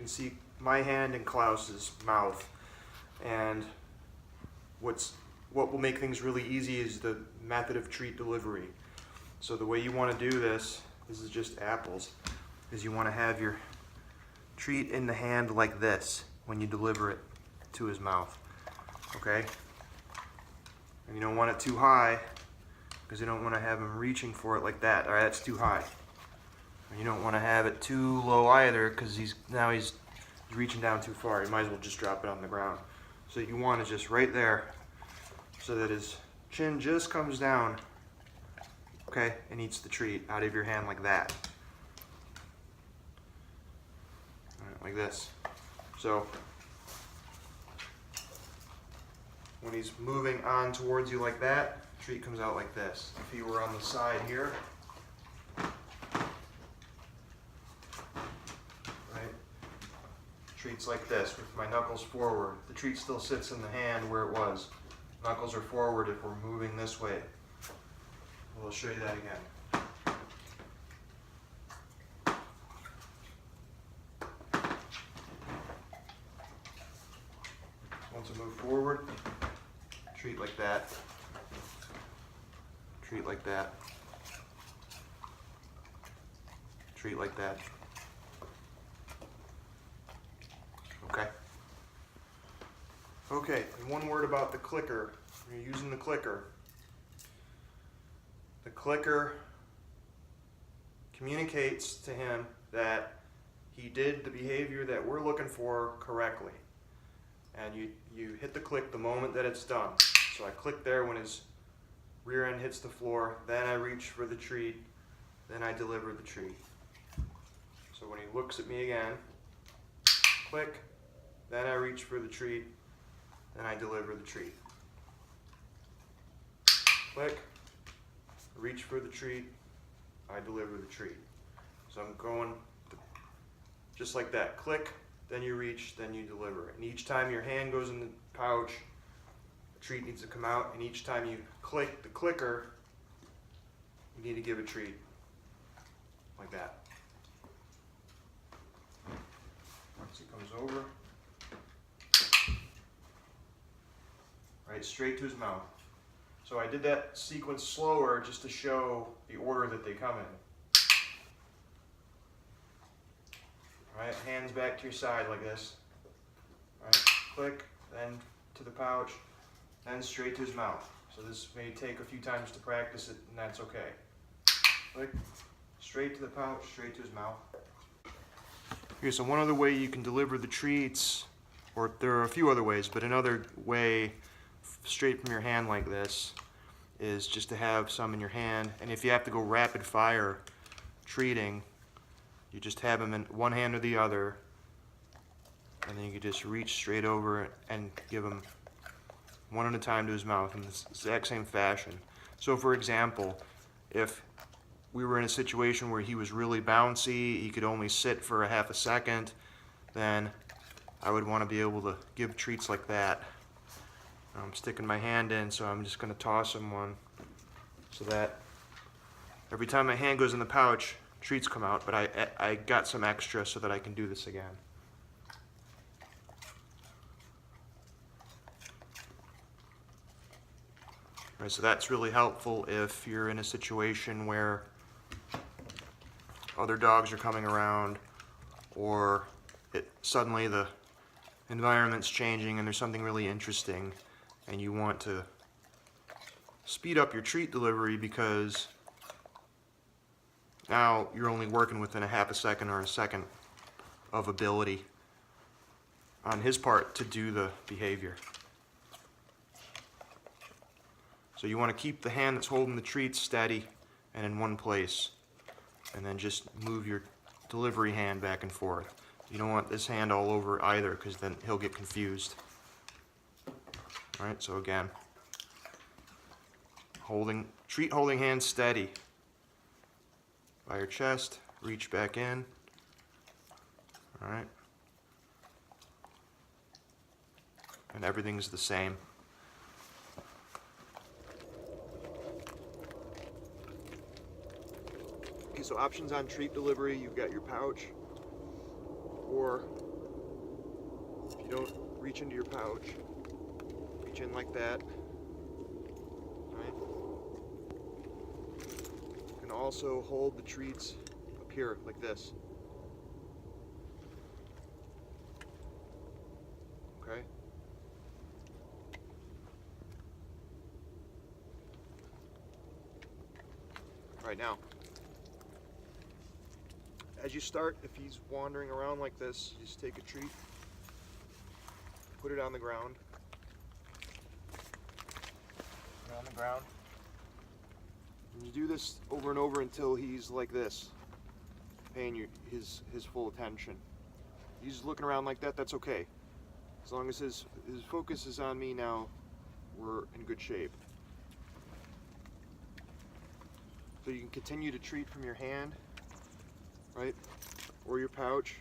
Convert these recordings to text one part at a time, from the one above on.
You can see my hand in Klaus's mouth, and what will make things really easy is the method of treat delivery. So the way you want to do this is just apples, is you want to have your treat in the hand like this when you deliver it to his mouth, okay? And you don't want it too high, because you don't want to have him reaching for it like that. All right, that's too high. And you don't want to have it too low either, because he's reaching down too far. You might as well just drop it on the ground. So you want it just right there, so that his chin just comes down, okay, and eats the treat out of your hand like that. All right, like this. So when he's moving on towards you like that, treat comes out like this. If he were on the side here, treat's like this, with my knuckles forward. The treat still sits in the hand where it was. Knuckles are forward if we're moving this way. We'll show you that again. Once I move forward, treat like that. Treat like that. Treat like that. Okay. Okay, and one word about the clicker. When you're using the clicker communicates to him that he did the behavior that we're looking for correctly. And you hit the click the moment that it's done. So I click there when his rear end hits the floor, then I reach for the treat, then I deliver the treat. So when he looks at me again, click, then I reach for the treat, then I deliver the treat. Click, reach for the treat, I deliver the treat. So I'm going just like that. Click, then you reach, then you deliver. And each time your hand goes in the pouch, the treat needs to come out, and each time you click the clicker, you need to give a treat like that. Once he comes over, right, straight to his mouth. So I did that sequence slower just to show the order that they come in. All right, hands back to your side like this. All right, click, then to the pouch, then straight to his mouth. So this may take a few times to practice it, and that's okay. Click, straight to the pouch, straight to his mouth. Okay, so one other way you can deliver the treats, or there are a few other ways, but another way straight from your hand like this is just to have some in your hand. And if you have to go rapid fire treating, you just have them in one hand or the other, and then you can just reach straight over and give them one at a time to his mouth in the exact same fashion. So for example, if we were in a situation where he was really bouncy, he could only sit for a half a second, then I would want to be able to give treats like that. I'm sticking my hand in, so I'm just going to toss him one so that every time my hand goes in the pouch, treats come out, but I got some extra so that I can do this again. All right, so that's really helpful if you're in a situation where other dogs are coming around, or suddenly the environment's changing and there's something really interesting and you want to speed up your treat delivery because now you're only working within a half a second or a second of ability on his part to do the behavior. So you want to keep the hand that's holding the treat steady and in one place, and then just move your delivery hand back and forth. You don't want this hand all over either, because then he'll get confused. All right, so again, treat holding hand steady by your chest, reach back in. All right, and everything's the same. Okay, so options on treat delivery, you've got your pouch, or If you don't reach into your pouch, reach in like that. Right? You can also hold the treats up here like this. Okay? Right now. As you start, if he's wandering around like this, just take a treat, put it on the ground. Put it on the ground. And you do this over and over until he's like this, paying his full attention. He's looking around like that, that's okay. As long as his focus is on me now, we're in good shape. So you can continue to treat from your hand, right, or your pouch,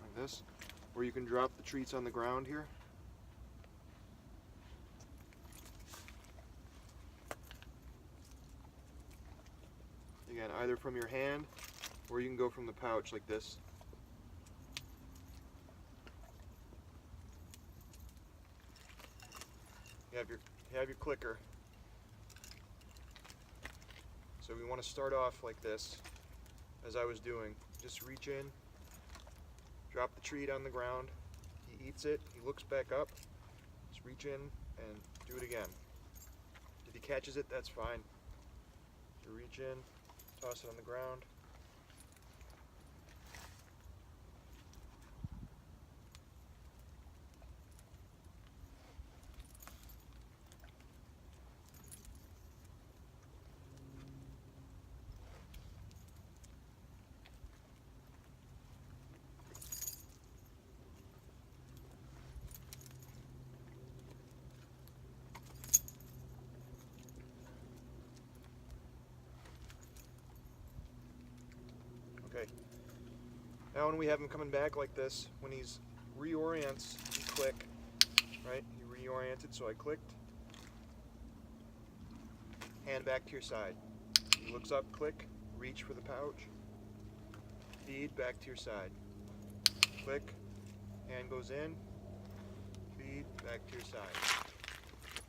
like this, or you can drop the treats on the ground here. Again, either from your hand, or you can go from the pouch like this. You have your clicker. So we want to start off like this, as I was doing. Just reach in, drop the treat on the ground. He eats it, he looks back up, just reach in and do it again. If he catches it, that's fine. So reach in, toss it on the ground. Okay. Now when we have him coming back like this, when he's reorients, you click, right? He reoriented, so I clicked. Hand back to your side. He looks up, click, reach for the pouch. Feed back to your side. Click, hand goes in, feed back to your side.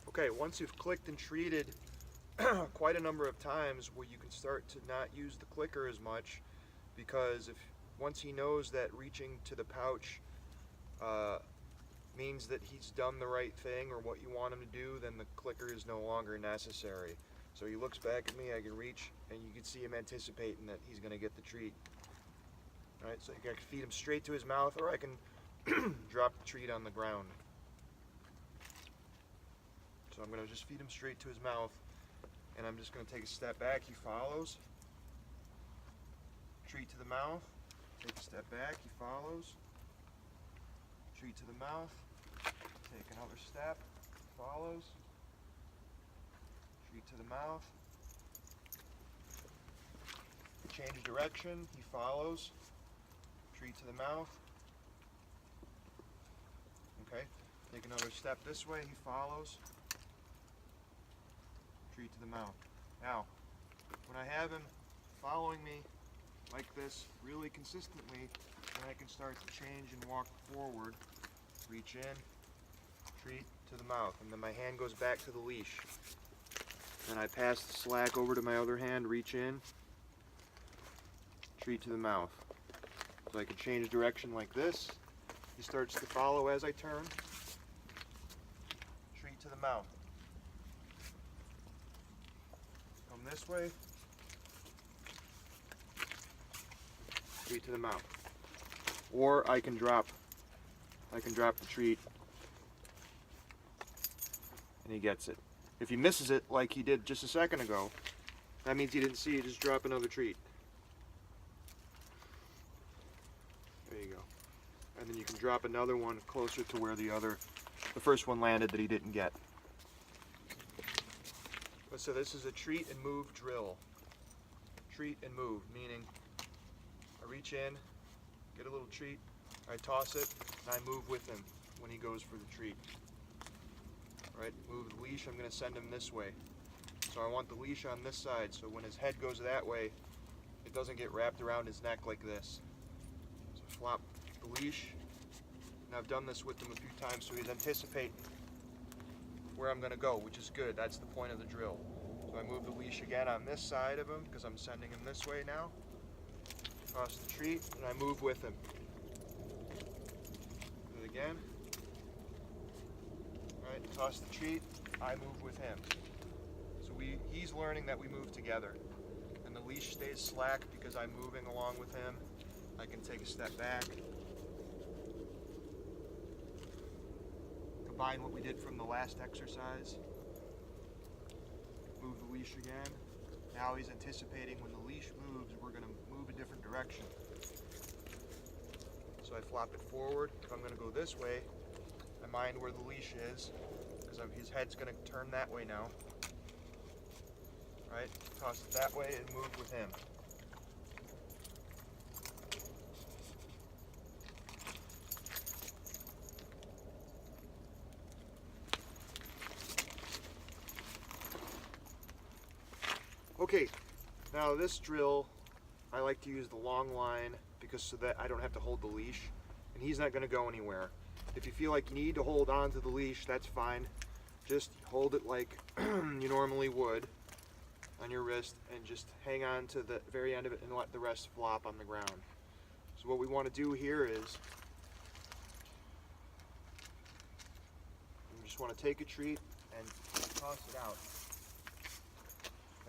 Okay, once you've clicked and treated quite a number of times, where you can start to not use the clicker as much, because once he knows that reaching to the pouch means that he's done the right thing or what you want him to do, then the clicker is no longer necessary. So he looks back at me, I can reach, and you can see him anticipating that he's going to get the treat. All right, so I can feed him straight to his mouth, or I can drop the treat on the ground. So I'm going to just feed him straight to his mouth, and I'm just going to take a step back. He follows. Treat to the mouth. Take a step back. He follows. Treat to the mouth. Take another step. Follows. Treat to the mouth. Change direction. He follows. Treat to the mouth. Okay. Take another step this way. He follows. Treat to the mouth. Now, when I have him following me like this really consistently, then I can start to change and walk forward. Reach in, treat to the mouth, and then my hand goes back to the leash. Then I pass the slack over to my other hand, reach in, treat to the mouth. So I can change direction like this. He starts to follow as I turn. Treat to the mouth. Come this way. Treat to the mouth. Or I can drop the treat and he gets it. If he misses it like he did just a second ago, that means he didn't see it. Just drop another treat. There you go. And then you can drop another one closer to where the first one landed that he didn't get. So this is a treat and move drill. Treat and move, meaning I reach in, get a little treat, I toss it, and I move with him when he goes for the treat. Right, move the leash, I'm going to send him this way. So I want the leash on this side, so when his head goes that way, it doesn't get wrapped around his neck like this. So flop the leash. And I've done this with him a few times, so he's anticipating where I'm going to go, which is good. That's the point of the drill. So I move the leash again on this side of him because I'm sending him this way now. Toss the treat, and I move with him. Do it again. All right, toss the treat, I move with him. So he's learning that we move together. And the leash stays slack because I'm moving along with him. I can take a step back. Combine what we did from the last exercise. Move the leash again. Now he's anticipating when the leash moves, we're going to move a different direction. So I flop it forward. If I'm going to go this way, I mind where the leash is, because his head's going to turn that way now. Right? Toss it that way and move with him. Okay, now this drill, I like to use the long line because so that I don't have to hold the leash, and he's not going to go anywhere. If you feel like you need to hold on to the leash, that's fine. Just hold it like you normally would on your wrist and just hang on to the very end of it and let the rest flop on the ground. So what we want to do here is you just want to take a treat and toss it out.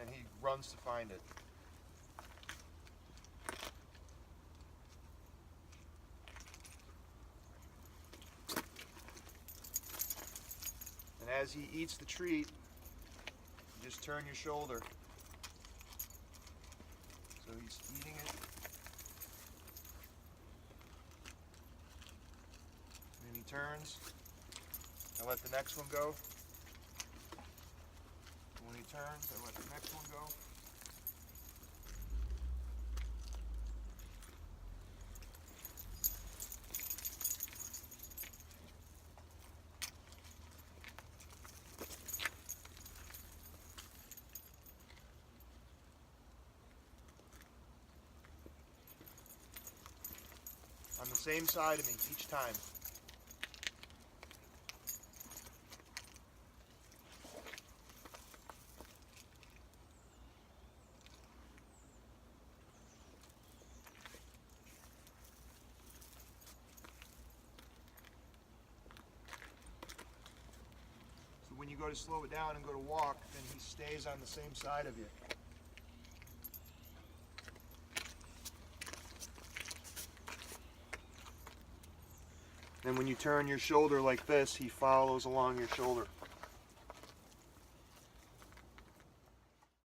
And he runs to find it. And as he eats the treat, you just turn your shoulder. So he's eating it. And then he turns. I let the next one go. When he turns, I let the next one go. On the same side of me each time. When you go to slow it down and go to walk, then he stays on the same side of you. And when you turn your shoulder like this, he follows along your shoulder.